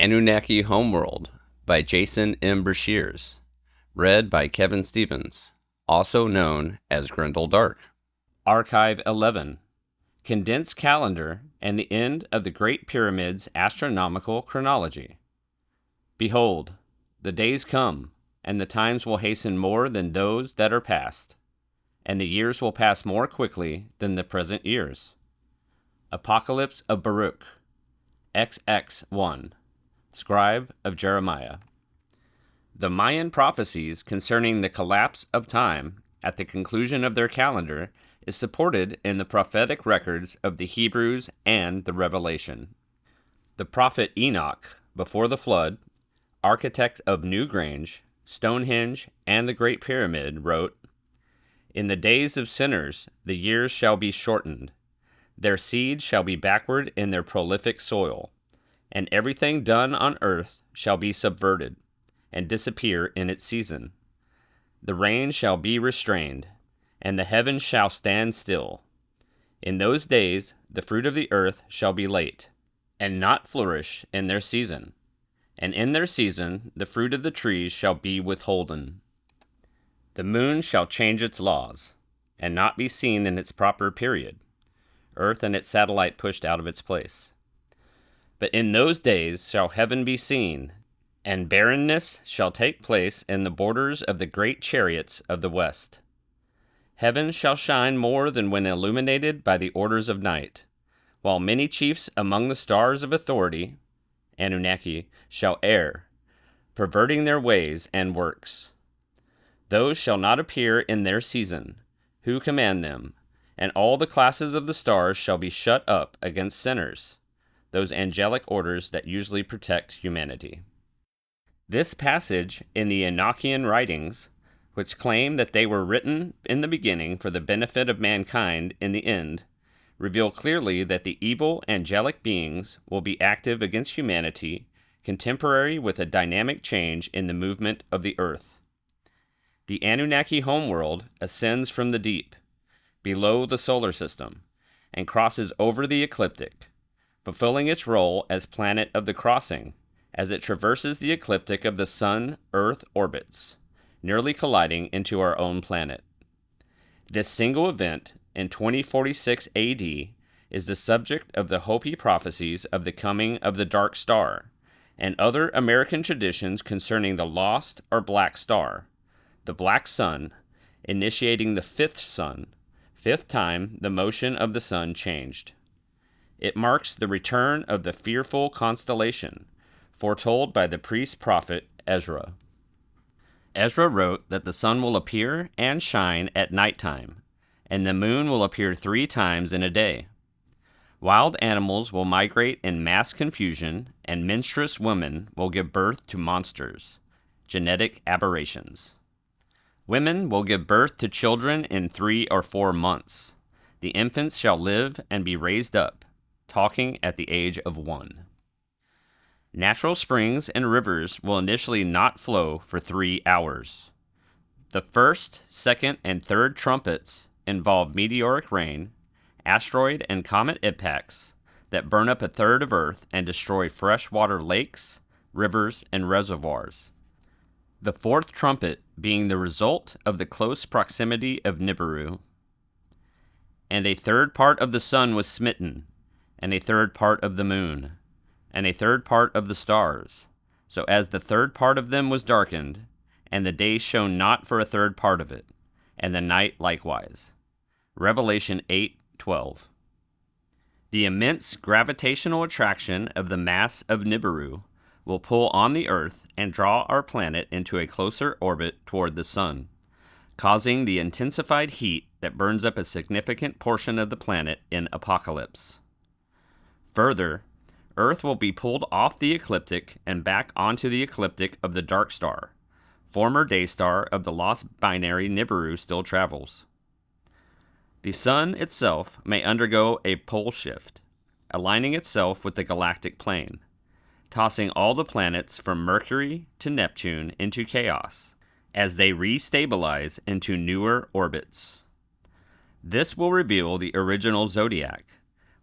Anunnaki Homeworld by Jason M. Breshears. Read by Kevin Stevens, also known as Grendel Dark. Archive 11. Condensed Calendar and the End of the Great Pyramid's Astronomical Chronology. Behold, the days come, and the times will hasten more than those that are past, and the years will pass more quickly than the present years. Apocalypse of Baruch, XX1, Scribe of Jeremiah. The Mayan prophecies concerning the collapse of time at the conclusion of their calendar is supported in the prophetic records of the Hebrews and the Revelation. The prophet Enoch, before the flood, architect of New Grange, Stonehenge, and the Great Pyramid, wrote, "In the days of sinners the years shall be shortened. Their seed shall be backward in their prolific soil, and everything done on earth shall be subverted, and disappear in its season. The rain shall be restrained, and the heavens shall stand still. In those days the fruit of the earth shall be late, and not flourish in their season. And in their season the fruit of the trees shall be withholden. The moon shall change its laws, and not be seen in its proper period, earth and its satellite pushed out of its place. But in those days shall heaven be seen, and barrenness shall take place in the borders of the great chariots of the west. Heaven shall shine more than when illuminated by the orders of night, while many chiefs among the stars of authority, Anunnaki, shall err, perverting their ways and works. Those shall not appear in their season, who command them, and all the classes of the stars shall be shut up against sinners, those angelic orders that usually protect humanity." This passage in the Enochian writings, which claim that they were written in the beginning for the benefit of mankind in the end, reveal clearly that the evil angelic beings will be active against humanity, contemporary with a dynamic change in the movement of the earth. The Anunnaki homeworld ascends from the deep, below the solar system, and crosses over the ecliptic, fulfilling its role as planet of the crossing as it traverses the ecliptic of the Sun-Earth orbits, nearly colliding into our own planet. This single event in 2046 AD is the subject of the Hopi prophecies of the coming of the Dark Star and other American traditions concerning the lost or black star, the black sun, initiating the fifth sun, fifth time the motion of the sun changed. It marks the return of the fearful constellation, foretold by the priest-prophet Ezra. Ezra wrote that the sun will appear and shine at nighttime, and the moon will appear 3 times in a day. Wild animals will migrate in mass confusion, and menstruous women will give birth to monsters, genetic aberrations. Women will give birth to children in 3 or 4 months. The infants shall live and be raised up, talking at the age of 1. Natural springs and rivers will initially not flow for 3 hours. The first, second, and third trumpets involve meteoric rain, asteroid and comet impacts that burn up a third of Earth and destroy freshwater lakes, rivers, and reservoirs. The fourth trumpet being the result of the close proximity of Niburu. And a third part of the sun was smitten, and a third part of the moon, and a third part of the stars, so as the third part of them was darkened, and the day shone not for a third part of it, and the night likewise. Revelation 8:12. The immense gravitational attraction of the mass of Niburu will pull on the Earth and draw our planet into a closer orbit toward the sun, causing the intensified heat that burns up a significant portion of the planet in apocalypse. Further, Earth will be pulled off the ecliptic and back onto the ecliptic of the Dark Star. Former day star of the lost binary Niburu still travels. The Sun itself may undergo a pole shift, aligning itself with the galactic plane, tossing all the planets from Mercury to Neptune into chaos as they re-stabilize into newer orbits. This will reveal the original zodiac,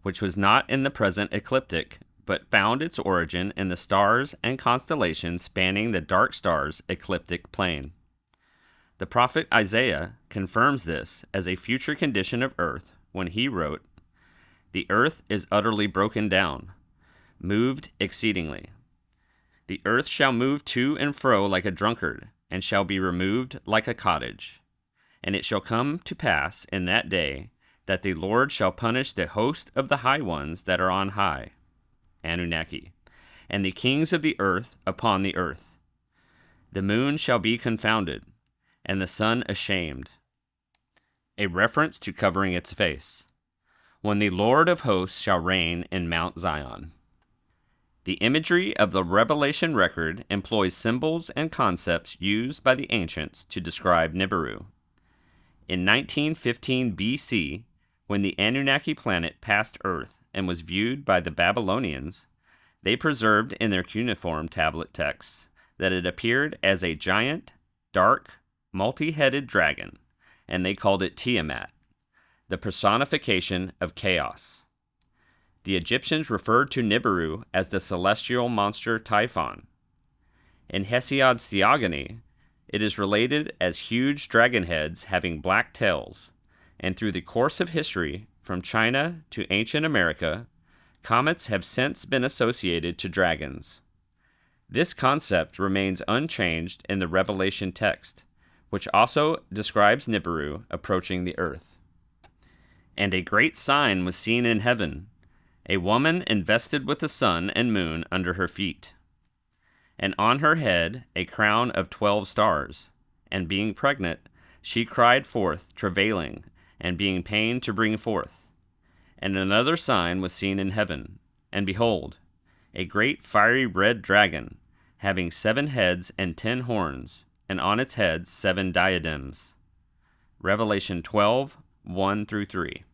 which was not in the present ecliptic, but found its origin in the stars and constellations spanning the dark star's ecliptic plane. The prophet Isaiah confirms this as a future condition of Earth when he wrote, "The earth is utterly broken down, moved exceedingly. The earth shall move to and fro like a drunkard, and shall be removed like a cottage. And it shall come to pass in that day that the Lord shall punish the host of the high ones that are on high," Anunnaki, "and the kings of the earth upon the earth. The moon shall be confounded, and the sun ashamed," a reference to covering its face, "when the Lord of hosts shall reign in Mount Zion." The imagery of the Revelation record employs symbols and concepts used by the ancients to describe Niburu. In 1915 BC, when the Anunnaki planet passed Earth and was viewed by the Babylonians, they preserved in their cuneiform tablet texts that it appeared as a giant, dark, multi-headed dragon, and they called it Tiamat, the personification of chaos. The Egyptians referred to Niburu as the celestial monster Typhon. In Hesiod's Theogony, it is related as huge dragon heads having black tails, and through the course of history, from China to ancient America, comets have since been associated to dragons. This concept remains unchanged in the Revelation text, which also describes Niburu approaching the earth. "And a great sign was seen in heaven, a woman invested with the sun and moon under her feet, and on her head a crown of 12 stars, and being pregnant, she cried forth, travailing, and being pained to bring forth. And another sign was seen in heaven, and behold, a great fiery red dragon, having 7 heads and 10 horns, and on its heads 7 diadems." Revelation 12, 1-3.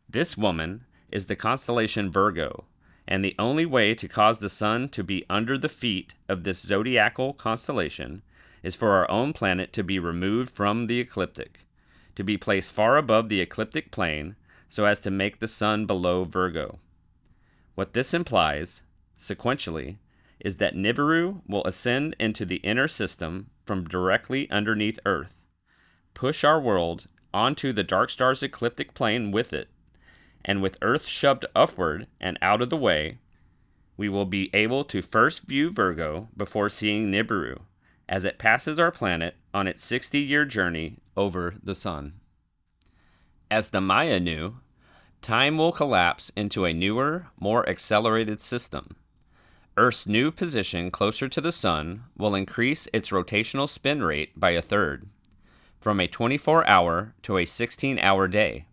This woman is the constellation Virgo, and the only way to cause the sun to be under the feet of this zodiacal constellation is for our own planet to be removed from the ecliptic, to be placed far above the ecliptic plane so as to make the sun below Virgo. What this implies, sequentially, is that Niburu will ascend into the inner system from directly underneath Earth, push our world onto the dark star's ecliptic plane with it, and with Earth shoved upward and out of the way, we will be able to first view Virgo before seeing Niburu, as it passes our planet on its 60-year journey over the sun. As the Maya knew, time will collapse into a newer, more accelerated system. Earth's new position closer to the sun will increase its rotational spin rate by 1/3, from a 24-hour to a 16-hour day,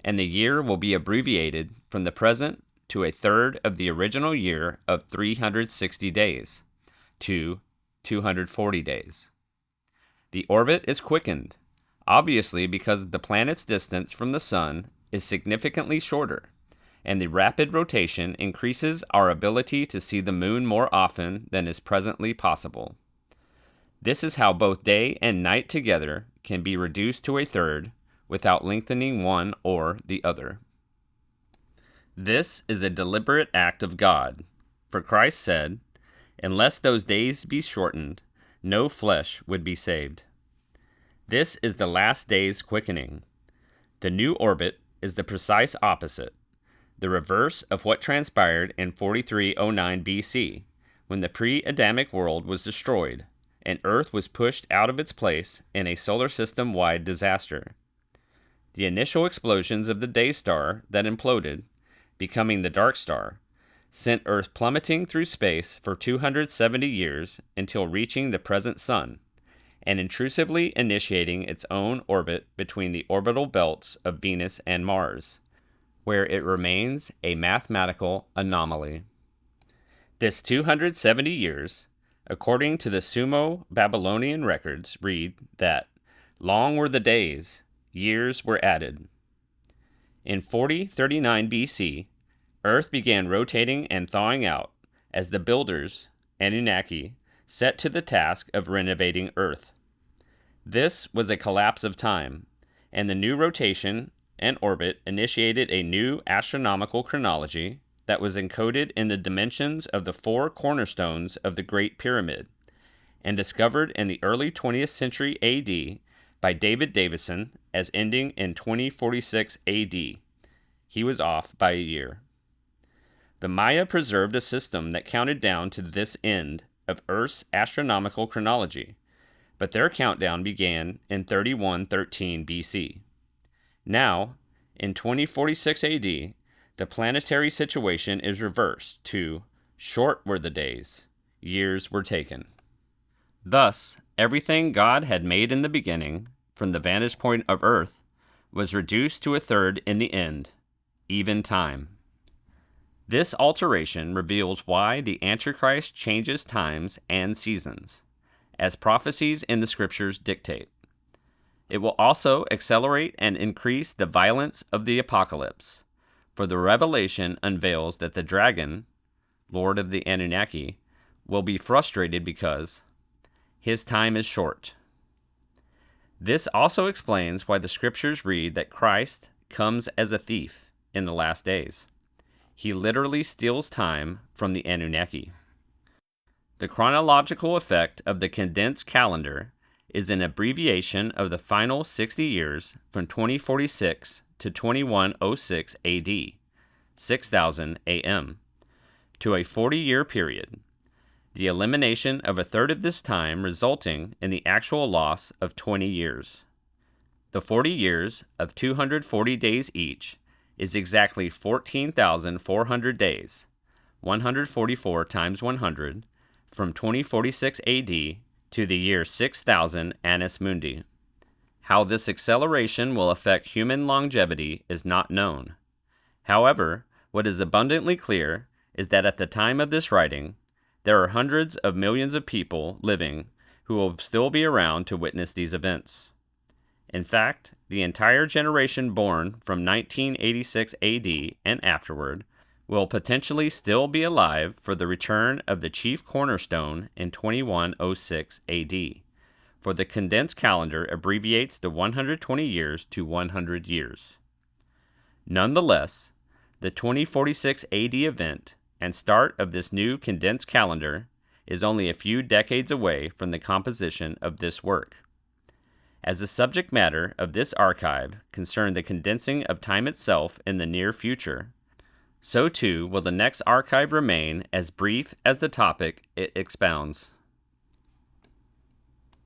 and the year will be abbreviated from the present to 1/3 of the original year of 360 days to 240 days. The orbit is quickened, obviously because the planet's distance from the sun is significantly shorter, and the rapid rotation increases our ability to see the moon more often than is presently possible. This is how both day and night together can be reduced to 1/3 without lengthening one or the other. This is a deliberate act of God, for Christ said, "Unless those days be shortened, no flesh would be saved." This is the last day's quickening. The new orbit is the precise opposite, the reverse of what transpired in 4309 BC, when the pre-Adamic world was destroyed, and Earth was pushed out of its place in a solar system-wide disaster. The initial explosions of the day star that imploded, becoming the dark star, sent Earth plummeting through space for 270 years until reaching the present sun, and intrusively initiating its own orbit between the orbital belts of Venus and Mars, where it remains a mathematical anomaly. This 270 years, according to the Sumo-Babylonian records, read that long were the days, years were added. In 4039 BC, Earth began rotating and thawing out as the builders, Anunnaki, set to the task of renovating Earth. This was a collapse of time, and the new rotation and orbit initiated a new astronomical chronology, that was encoded in the dimensions of the 4 cornerstones of the Great Pyramid, and discovered in the early 20th century AD by David Davison as ending in 2046 AD. He was off by a year. The Maya preserved a system that counted down to this end of Earth's astronomical chronology, but their countdown began in 3113 BC. Now, in 2046 AD, the planetary situation is reversed to short were the days, years were taken. Thus, everything God had made in the beginning, from the vantage point of Earth, was reduced to a third in the end, even time. This alteration reveals why the Antichrist changes times and seasons, as prophecies in the Scriptures dictate. It will also accelerate and increase the violence of the apocalypse, for the revelation unveils that the dragon, Lord of the Anunnaki, will be frustrated because his time is short. This also explains why the Scriptures read that Christ comes as a thief in the last days. He literally steals time from the Anunnaki. The chronological effect of the condensed calendar is an abbreviation of the final 60 years from 2046 to 2106 AD, 6000 AM, to a 40-year period, the elimination of a third of this time resulting in the actual loss of 20 years. The 40 years of 240 days each is exactly 14,400 days, 144 times 100, from 2046 AD to the year 6000 Annus Mundi. How this acceleration will affect human longevity is not known. However, what is abundantly clear is that at the time of this writing, there are hundreds of millions of people living who will still be around to witness these events. In fact, the entire generation born from 1986 AD and afterward will potentially still be alive for the return of the chief cornerstone in 2106 AD, for the condensed calendar abbreviates the 120 years to 100 years. Nonetheless, the 2046 AD event and start of this new condensed calendar is only a few decades away from the composition of this work. As the subject matter of this archive concerned the condensing of time itself in the near future, so too will the next archive remain as brief as the topic it expounds.